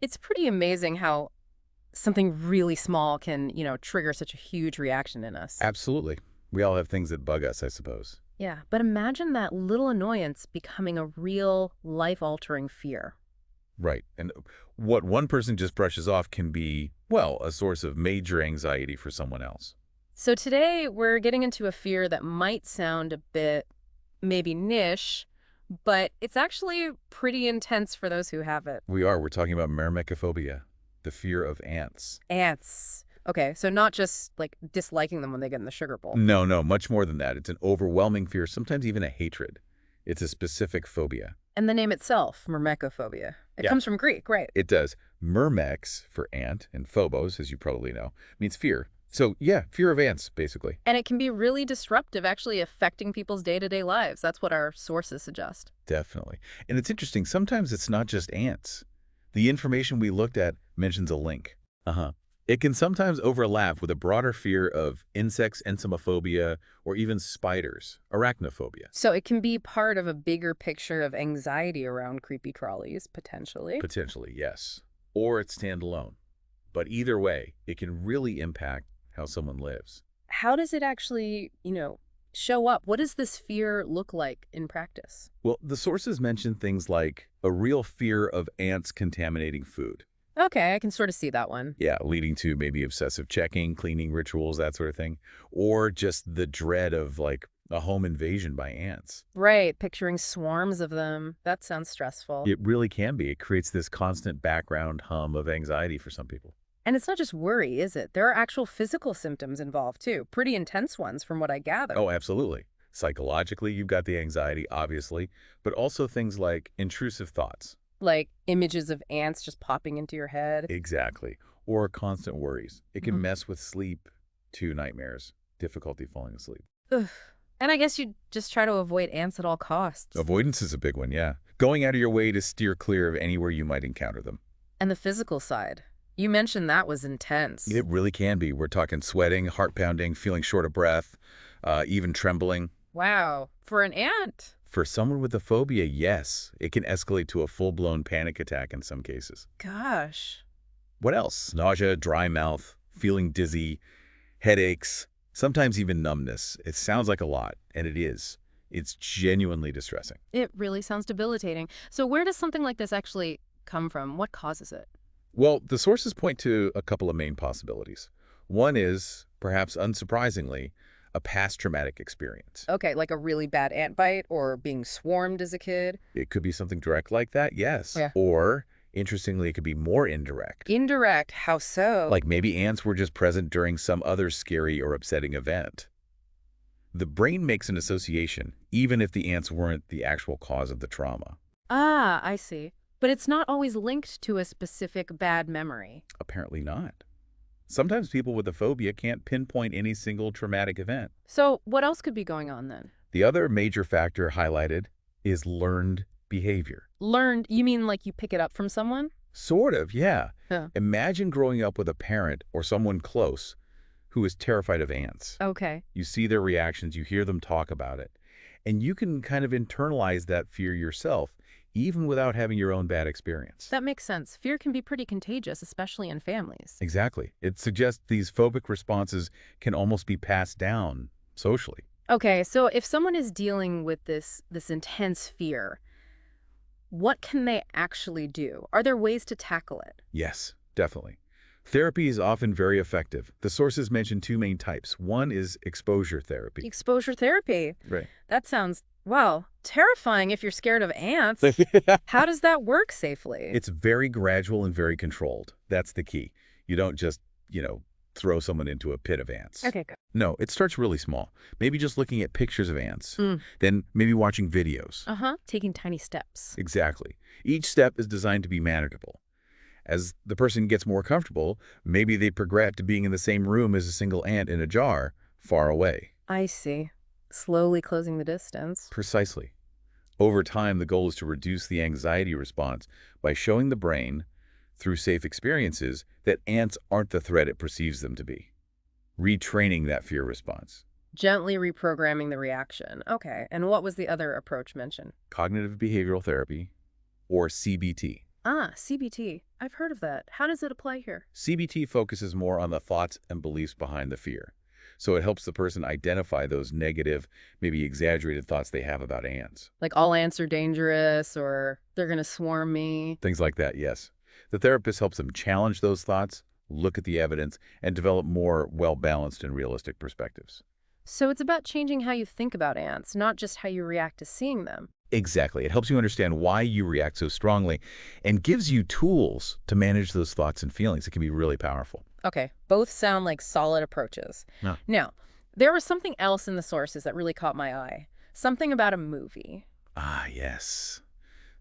It's pretty amazing how something really small can, trigger such a huge reaction in us. Absolutely. We all have things that bug us, I suppose. Yeah, but imagine that little annoyance becoming a real life-altering fear. Right. And what one person just brushes off can be, well, a source of major anxiety for someone else. So today we're getting into a fear that might sound a bit maybe niche, but it's actually pretty intense for those who have it. We're talking about Myrmecophobia, the fear of ants. Ants. Okay, so not just like disliking them when they get in the sugar bowl. No, no, much more than that. It's an overwhelming fear, sometimes even a hatred. It's a specific phobia. And the name itself, Myrmecophobia. It Yeah, comes from Greek, right? it does. Myrmex for ant and phobos, as you probably know, means fear. So, yeah, fear of ants, basically. And it can be really disruptive, actually affecting people's day-to-day lives. That's what our sources suggest. Definitely. And it's interesting, sometimes it's not just ants. The information we looked at mentions a link. Uh-huh. It can sometimes overlap with a broader fear of insects, entomophobia, or even spiders, arachnophobia. So it can be part of a bigger picture of anxiety around creepy crawlies, potentially. Potentially, yes. Or it's standalone. But either way, it can really impact how someone lives. How does it actually, show up? What does this fear look like in practice? Well, the sources mention things like a real fear of ants contaminating food. Okay, I can sort of see that one. Yeah, leading to maybe obsessive checking, cleaning rituals, that sort of thing. Or just the dread of, like, a home invasion by ants. Right, picturing swarms of them. That sounds stressful. It really can be. It creates this constant background hum of anxiety for some people. And it's not just worry, is it? There are actual physical symptoms involved, too. Pretty intense ones, from what I gather. Oh, absolutely. Psychologically, you've got the anxiety, obviously, but also things like intrusive thoughts. Like images of ants just popping into your head. Exactly. Or constant worries. It can Mm. mess with sleep to nightmares, difficulty falling asleep. Ugh. And I guess you just try to avoid ants at all costs. Avoidance is a big one, yeah. Going out of your way to steer clear of anywhere you might encounter them. And the physical side. You mentioned that was intense. It really can be. We're talking sweating, heart pounding, feeling short of breath, even trembling. Wow. For an ant. For someone with a phobia, yes, it can escalate to a full-blown panic attack in some cases. Gosh. What else? Nausea, dry mouth, feeling dizzy, headaches, sometimes even numbness. It sounds like a lot, and it is. It's genuinely distressing. It really sounds debilitating. So where does something like this actually come from? What causes it? Well, the sources point to a couple of main possibilities. One is, perhaps unsurprisingly, a past traumatic experience. Okay, like a really bad ant bite or being swarmed as a kid? It could be something direct like that, yes. Yeah. Or, interestingly, it could be more indirect. Indirect. How so? Like maybe ants were just present during some other scary or upsetting event. The brain makes an association, even if the ants weren't the actual cause of the trauma. Ah, I see. But it's not always linked to a specific bad memory. Apparently not. Sometimes people with a phobia can't pinpoint any single traumatic event. So what else could be going on then? The other major factor highlighted is learned behavior. Learned, you mean like you pick it up from someone? Sort of, yeah. Huh. Imagine growing up with a parent or someone close who is terrified of ants. Okay. You see their reactions, you hear them talk about it, and you can kind of internalize that fear yourself, even without having your own bad experience. That makes sense. Fear can be pretty contagious, especially in families. Exactly. It suggests these phobic responses can almost be passed down socially. Okay, so if someone is dealing with this intense fear, what can they actually do? Are there ways to tackle it? Yes, definitely. Therapy is often very effective. The sources mention two main types. One is exposure therapy. Exposure therapy. Right. That sounds, wow, terrifying if you're scared of ants. How does that work safely? It's very gradual and very controlled. That's the key. You don't just, throw someone into a pit of ants. Okay, good. No, it starts really small. Maybe just looking at pictures of ants. Mm. Then maybe watching videos. Uh-huh. Taking tiny steps. Exactly. Each step is designed to be manageable. As the person gets more comfortable, maybe they progress to being in the same room as a single ant in a jar, far away. I see. Slowly closing the distance. Precisely. Over time, the goal is to reduce the anxiety response by showing the brain, through safe experiences, that ants aren't the threat it perceives them to be. Retraining that fear response. Gently reprogramming the reaction. Okay, and what was the other approach mentioned? Cognitive behavioral therapy, or CBT. Ah, CBT. I've heard of that. How does it apply here? CBT focuses more on the thoughts and beliefs behind the fear. So it helps the person identify those negative, maybe exaggerated thoughts they have about ants. Like all ants are dangerous or they're going to swarm me. Things like that, yes. The therapist helps them challenge those thoughts, look at the evidence, and develop more well-balanced and realistic perspectives. So it's about changing how you think about ants, not just how you react to seeing them. Exactly. It helps you understand why you react so strongly and gives you tools to manage those thoughts and feelings. It can be really powerful. Okay, both sound like solid approaches. Yeah. Now, there was something else in the sources that really caught my eye. Something about a movie. Ah, yes.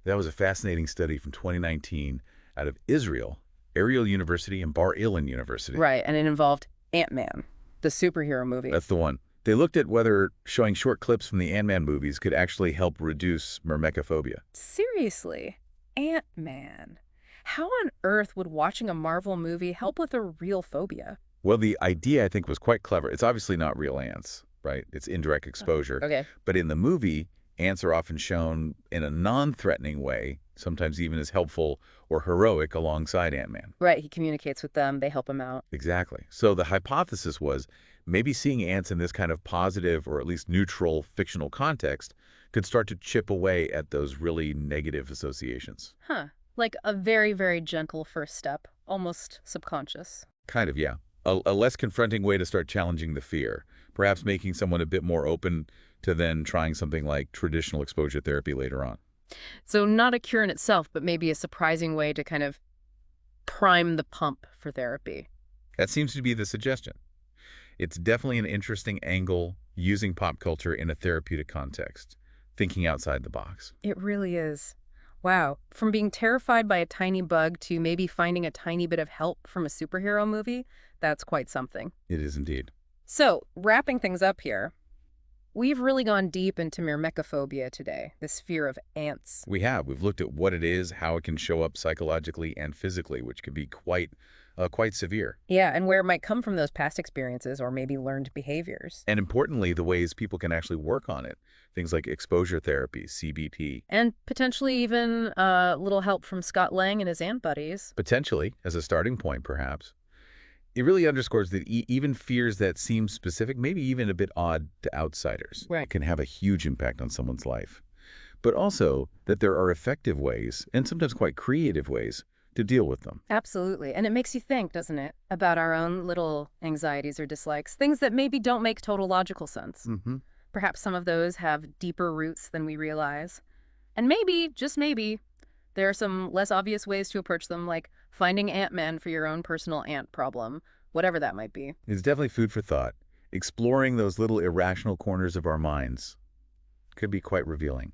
That was a fascinating study from 2019 out of Israel, Ariel University and Bar Ilan University. Right, and it involved Ant-Man, the superhero movie. That's the one. They looked at whether showing short clips from the Ant-Man movies could actually help reduce Myrmecophobia. Seriously, Ant-Man. How on earth would watching a Marvel movie help with a real phobia? Well, the idea, I think, was quite clever. It's obviously not real ants, right? It's indirect exposure. Okay. But in the movie, ants are often shown in a non-threatening way, sometimes even as helpful or heroic alongside Ant-Man. Right, he communicates with them, they help him out. Exactly. So the hypothesis was maybe seeing ants in this kind of positive or at least neutral fictional context could start to chip away at those really negative associations. Huh. Like a very, very gentle first step, almost subconscious. Kind of, yeah. A less confronting way to start challenging the fear, perhaps making someone a bit more open to then trying something like traditional exposure therapy later on. So not a cure in itself, but maybe a surprising way to kind of prime the pump for therapy. That seems to be the suggestion. It's definitely an interesting angle using pop culture in a therapeutic context, thinking outside the box. It really is. Wow. From being terrified by a tiny bug to maybe finding a tiny bit of help from a superhero movie, that's quite something. It is indeed. So, wrapping things up here, we've really gone deep into Myrmecophobia today, this fear of ants. We have. We've looked at what it is, how it can show up psychologically and physically, which can be quite severe. Yeah, and where it might come from those past experiences or maybe learned behaviors. And importantly, the ways people can actually work on it. Things like exposure therapy, CBT. And potentially even a little help from Scott Lang and his ant buddies. Potentially, as a starting point, perhaps. It really underscores that even fears that seem specific, maybe even a bit odd to outsiders, Right. can have a huge impact on someone's life. But also that there are effective ways, and sometimes quite creative ways, to deal with them. Absolutely. And it makes you think, doesn't it, about our own little anxieties or dislikes, things that maybe don't make total logical sense. Mm-hmm. Perhaps some of those have deeper roots than we realize. And maybe, just maybe, there are some less obvious ways to approach them, like finding Ant-Man for your own personal ant problem, whatever that might be. It's definitely food for thought. Exploring those little irrational corners of our minds could be quite revealing.